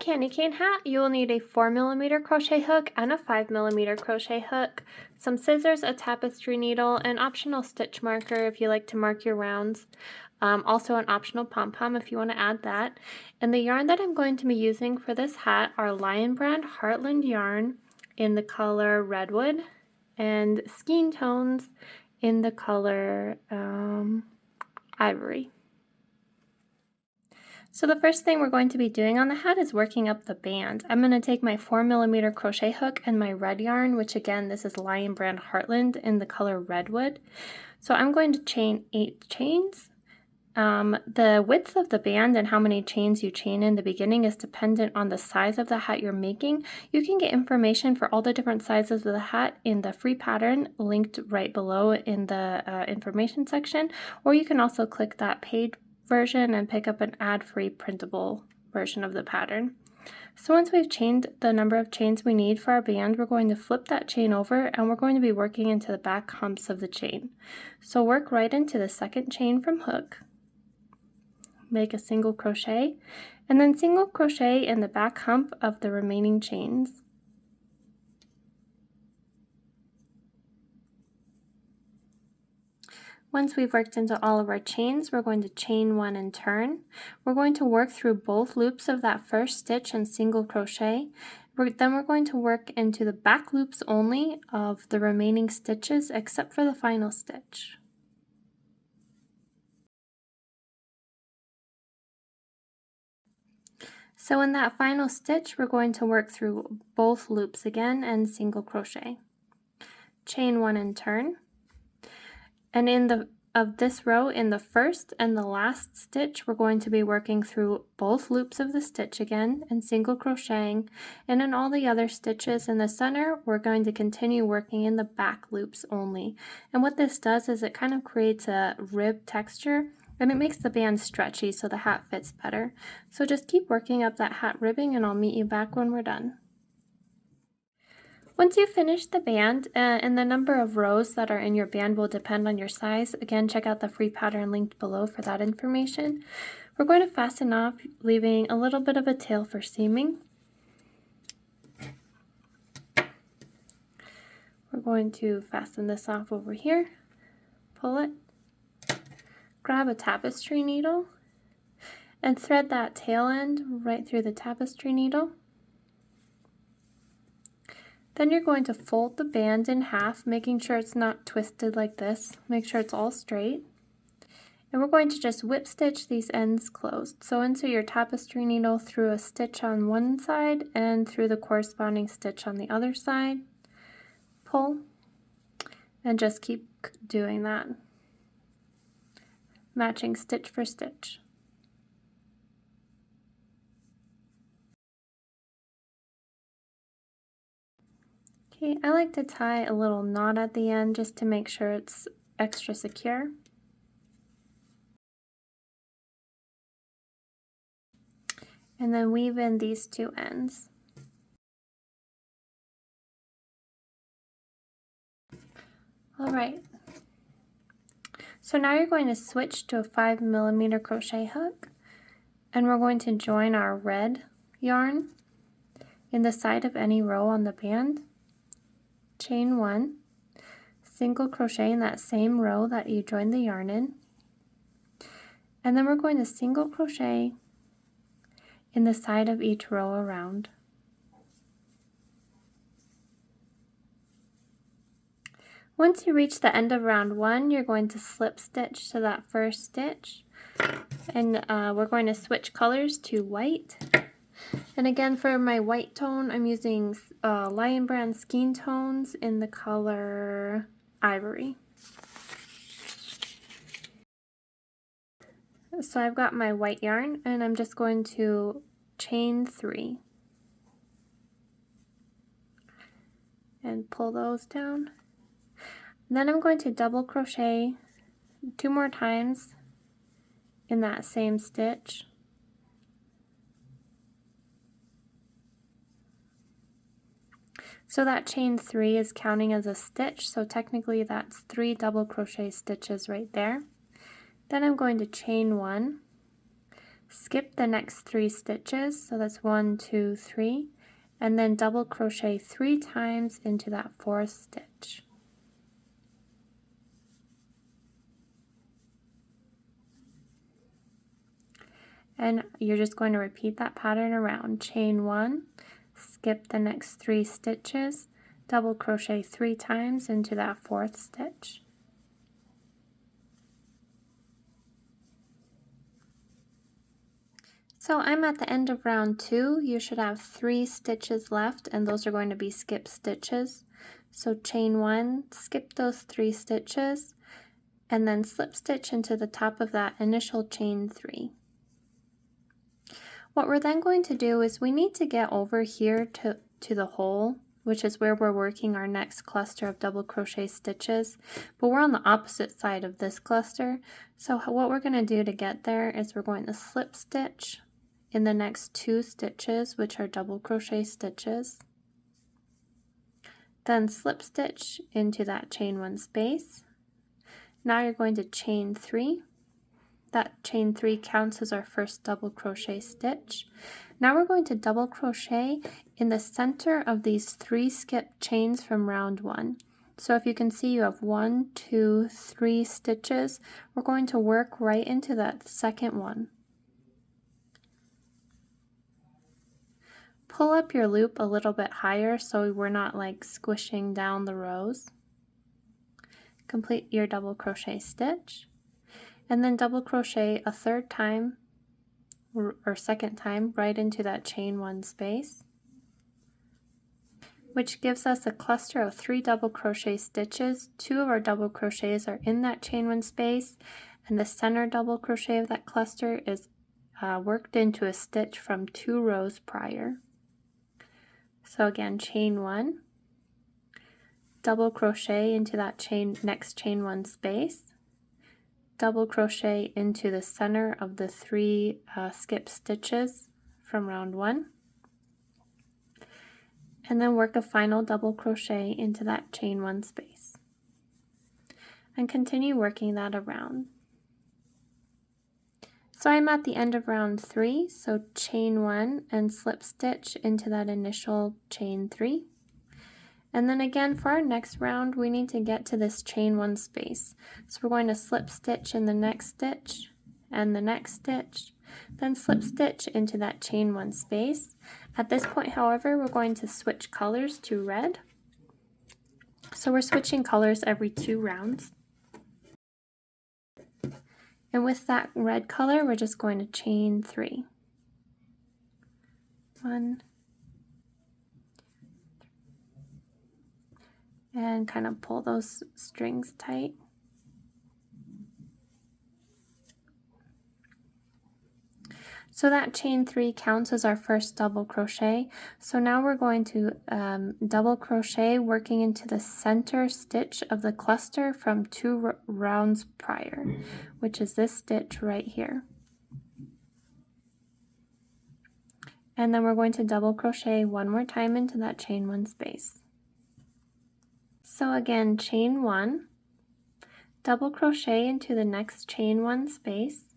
candy cane hat, you will need a 4mm crochet hook and a 5mm crochet hook, some scissors, a tapestry needle, an optional stitch marker if you like to mark your rounds, also an optional pom-pom if you want to add that. And the yarn that I'm going to be using for this hat are Lion Brand Heartland yarn in the color Redwood and Skein Tones in the color Ivory. So the first thing we're going to be doing on the hat is working up the band. I'm going to take my 4mm crochet hook and my red yarn, which again, this is Lion Brand Heartland in the color Redwood. So I'm going to chain 8 chains. The width of the band and how many chains you chain in the beginning is dependent on the size of the hat you're making. You can get information for all the different sizes of the hat in the free pattern linked right below in the information section, or you can also click that paid version and pick up an ad-free printable version of the pattern. So once we've chained the number of chains we need for our band, we're going to flip that chain over and we're going to be working into the back humps of the chain. So work right into the second chain from hook, make a single crochet, and then single crochet in the back hump of the remaining chains. Once we've worked into all of our chains, we're going to chain 1 and turn. We're going to work through both loops of that first stitch and single crochet. Then we're going to work into the back loops only of the remaining stitches except for the final stitch. So in that final stitch, we're going to work through both loops again and single crochet. Chain 1 and turn. And of this row, in the first and the last stitch, we're going to be working through both loops of the stitch again and single crocheting. And in all the other stitches in the center, we're going to continue working in the back loops only. And what this does is it kind of creates a rib texture, and it makes the band stretchy so the hat fits better. So just keep working up that hat ribbing and I'll meet you back when we're done. Once you finish the band, and the number of rows that are in your band will depend on your size, again check out the free pattern linked below for that information. We're going to fasten off, leaving a little bit of a tail for seaming. We're going to fasten this off over here, pull it, grab a tapestry needle, and thread that tail end right through the tapestry needle. Then you're going to fold the band in half, making sure it's not twisted like this. Make sure it's all straight. And we're going to just whip stitch these ends closed. So insert your tapestry needle through a stitch on one side and through the corresponding stitch on the other side. Pull, and just keep doing that, matching stitch for stitch. Okay, I like to tie a little knot at the end just to make sure it's extra secure. And then weave in these two ends. Alright, so now you're going to switch to a 5mm crochet hook, and we're going to join our red yarn in the side of any row on the band. Chain 1, single crochet in that same row that you joined the yarn in, and then we're going to single crochet in the side of each row around. Once you reach the end of round 1, you're going to slip stitch to that first stitch, and we're going to switch colors to white. And again, for my white tone, I'm using Lion Brand Skein Tones in the color Ivory. So I've got my white yarn, and I'm just going to chain 3 and pull those down. And then I'm going to double crochet 2 more times in that same stitch. So that chain 3 is counting as a stitch, so technically that's 3 double crochet stitches right there. Then I'm going to chain 1, skip the next 3 stitches, so that's 1, 2, 3, and then double crochet 3 times into that 4th stitch. And you're just going to repeat that pattern around. Chain 1, skip the next 3 stitches, double crochet 3 times into that 4th stitch. So I'm at the end of round 2. You should have 3 stitches left, and those are going to be skip stitches. So chain 1, skip those 3 stitches, and then slip stitch into the top of that initial chain 3. What we're then going to do is we need to get over here to the hole, which is where we're working our next cluster of double crochet stitches, but we're on the opposite side of this cluster. So what we're going to do to get there is we're going to slip stitch in the next 2 stitches, which are double crochet stitches, then slip stitch into that chain 1 space. Now you're going to chain 3. That chain 3 counts as our first double crochet stitch. Now we're going to double crochet in the center of these 3 skip chains from round 1. So if you can see, you have 1, 2, 3 stitches. We're going to work right into that second one. Pull up your loop a little bit higher so we're not like squishing down the rows. Complete your double crochet stitch, and then double crochet a 3rd time or 2nd time right into that chain 1 space, which gives us a cluster of 3 double crochet stitches. 2 of our double crochets are in that chain 1 space, and the center double crochet of that cluster is worked into a stitch from 2 rows prior. So again, chain 1, double crochet into that next chain 1 space, double crochet into the center of the 3 skip stitches from round 1, and then work a final double crochet into that chain 1 space, and continue working that around. So I'm at the end of round 3, so chain 1 and slip stitch into that initial chain 3. And then again, for our next round, we need to get to this chain 1 space. So we're going to slip stitch in the next stitch and the next stitch, then slip stitch into that chain 1 space. At this point, however, we're going to switch colors to red. So we're switching colors every 2 rounds. And with that red color, we're just going to chain 3. 1, and kind of pull those strings tight. So that chain 3 counts as our first double crochet. So now we're going to double crochet working into the center stitch of the cluster from 2 rounds prior, which is this stitch right here. And then we're going to double crochet 1 more time into that chain 1 space. So again, chain 1, double crochet into the next chain 1 space,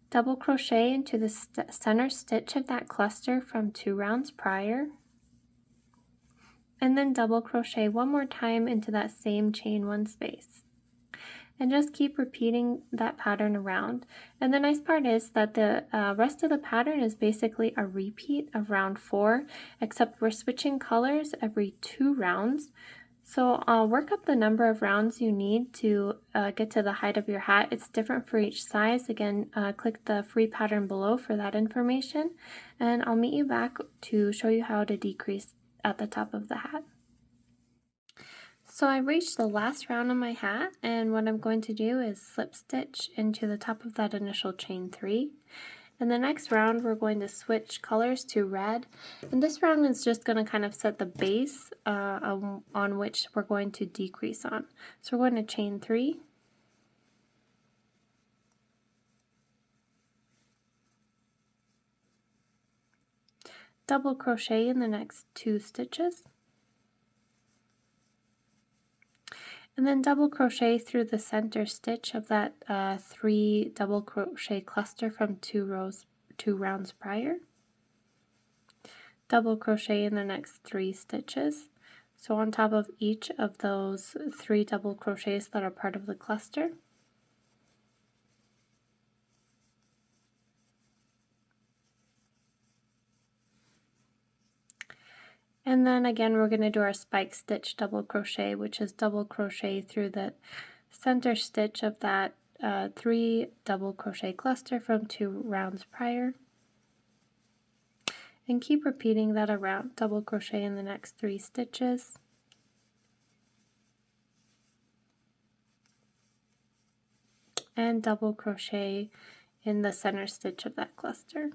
double crochet into the center stitch of that cluster from 2 rounds prior, and then double crochet 1 more time into that same chain 1 space. And just keep repeating that pattern around. And the nice part is that the rest of the pattern is basically a repeat of round 4, except we're switching colors every 2 rounds. So work up the number of rounds you need to get to the height of your hat. It's different for each size. Again, click the free pattern below for that information, and I'll meet you back to show you how to decrease at the top of the hat. So I reached the last round of my hat, and what I'm going to do is slip stitch into the top of that initial chain 3. In the next round, we're going to switch colors to red, and this round is just going to kind of set the base on which we're going to decrease on. So we're going to chain 3, double crochet in the next 2 stitches, And then double crochet through the center stitch of that 3 double crochet cluster from 2 rounds prior. Double crochet in the next 3 stitches. So on top of each of those 3 double crochets that are part of the cluster. And then again we're going to do our spike stitch double crochet, which is double crochet through the center stitch of that 3 double crochet cluster from 2 rounds prior. And keep repeating that around. Double crochet in the next 3 stitches. And double crochet in the center stitch of that cluster.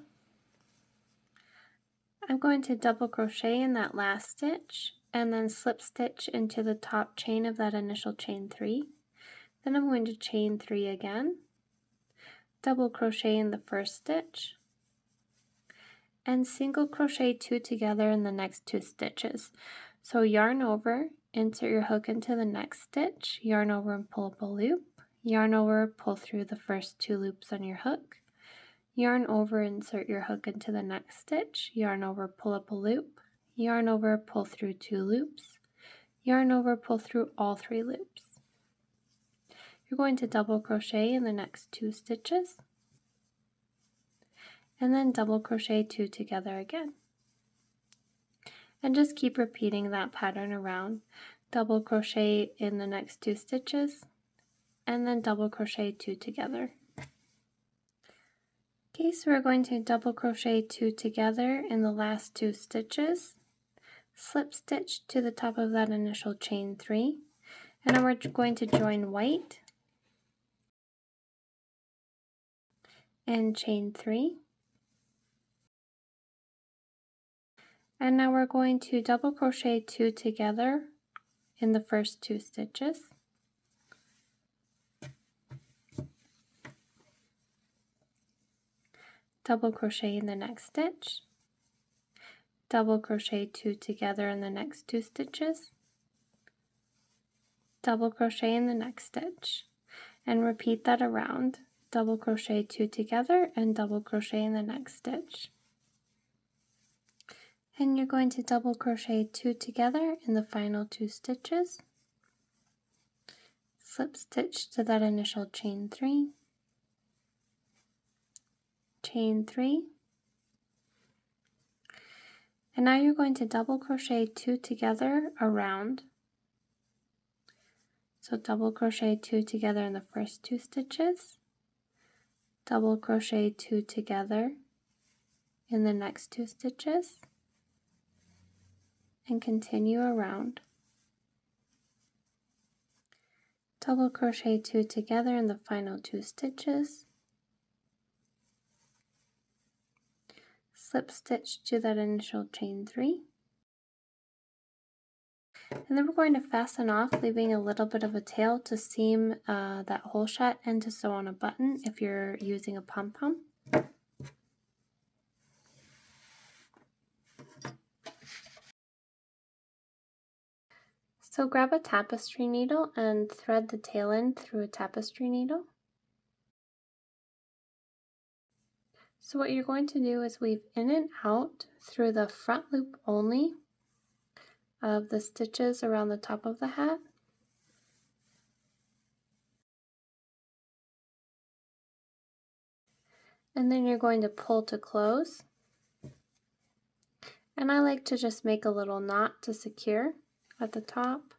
I'm going to double crochet in that last stitch and then slip stitch into the top chain of that initial chain 3. Then I'm going to chain 3 again, double crochet in the first stitch, and single crochet 2 together in the next 2 stitches. So yarn over, insert your hook into the next stitch, yarn over and pull up a loop, yarn over, pull through the first 2 loops on your hook, yarn over, insert your hook into the next stitch, yarn over, pull up a loop, yarn over, pull through 2 loops, yarn over, pull through all 3 loops. You're going to double crochet in the next 2 stitches, and then double crochet 2 together again. And just keep repeating that pattern around. Double crochet in the next 2 stitches, and then double crochet 2 together. Okay, so we're going to double crochet 2 together in the last 2 stitches, slip stitch to the top of that initial chain 3, and then we're going to join white and chain 3. And now we're going to double crochet 2 together in the first 2 stitches. Double crochet in the next stitch. Double crochet 2 together in the next 2 stitches. Double crochet in the next stitch. And repeat that around. Double crochet 2 together and double crochet in the next stitch. And you're going to double crochet 2 together in the final 2 stitches, slip stitch to that initial chain 3, chain 3, and now you're going to double crochet 2 together around. So double crochet 2 together in the first 2 stitches, double crochet 2 together in the next 2 stitches, and continue around. Double crochet 2 together in the final 2 stitches, slip stitch to that initial chain 3, and then we're going to fasten off, leaving a little bit of a tail to seam that hole shut and to sew on a button if you're using a pom-pom. So grab a tapestry needle and thread the tail end through a tapestry needle. So what you're going to do is weave in and out through the front loop only of the stitches around the top of the hat. And then you're going to pull to close. And I like to just make a little knot to secure at the top.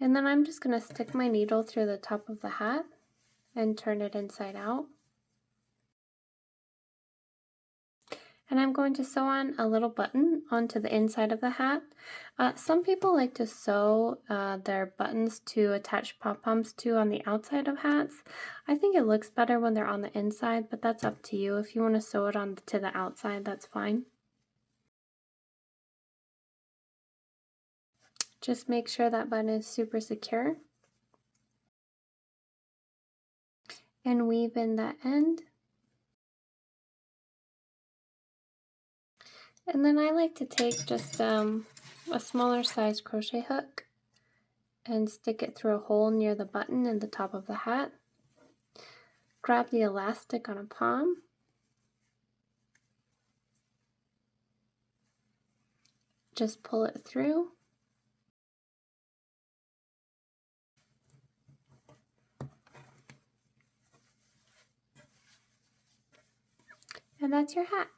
And then I'm just going to stick my needle through the top of the hat and turn it inside out. And I'm going to sew on a little button onto the inside of the hat. Some people like to sew their buttons to attach pom-poms to on the outside of hats. I think it looks better when they're on the inside, but that's up to you. If you want to sew it on to the outside, that's fine. Just make sure that button is super secure. And weave in that end. And then I like to take just a smaller size crochet hook and stick it through a hole near the button in the top of the hat. Grab the elastic on a pom, just pull it through, and that's your hat.